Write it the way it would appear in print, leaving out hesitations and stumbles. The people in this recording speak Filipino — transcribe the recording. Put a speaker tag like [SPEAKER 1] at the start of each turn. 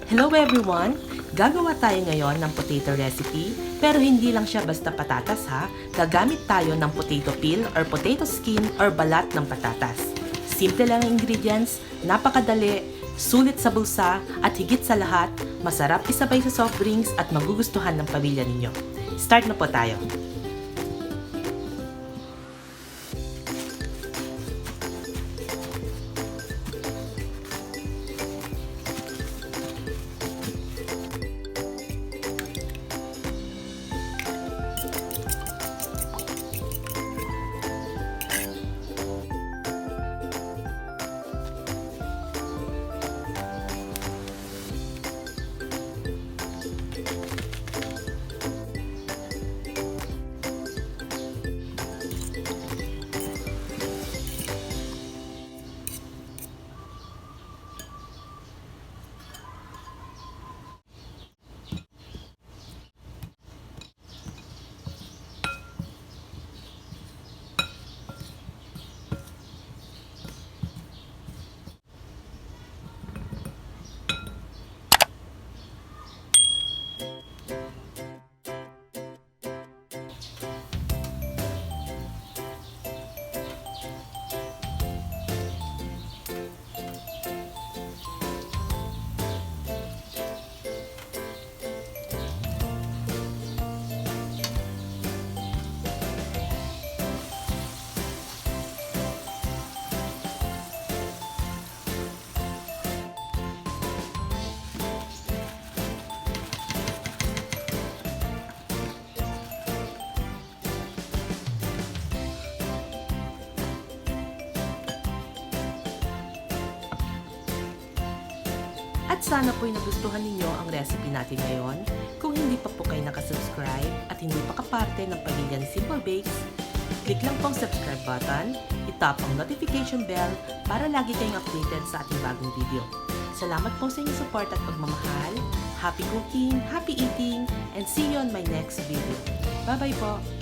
[SPEAKER 1] Hello everyone! Gagawa tayo ngayon ng potato recipe, pero hindi lang siya basta patatas ha. Gagamit tayo ng potato peel or potato skin or balat ng patatas. Simple lang ang ingredients, napakadali, sulit sa bulsa, at higit sa lahat, masarap isabay sa soft drinks at magugustuhan ng pamilya ninyo. Start na po tayo! At sana po'y nagustuhan ninyo ang recipe natin ngayon. Kung hindi pa po kayo nakasubscribe at hindi pa kaparte ng pamilya ni Simple Bakes, click lang po ang subscribe button, itap ang notification bell para lagi kayong updated sa ating bagong video. Salamat po sa inyong support at pagmamahal. Happy cooking, happy eating, and see you on my next video. Bye-bye po!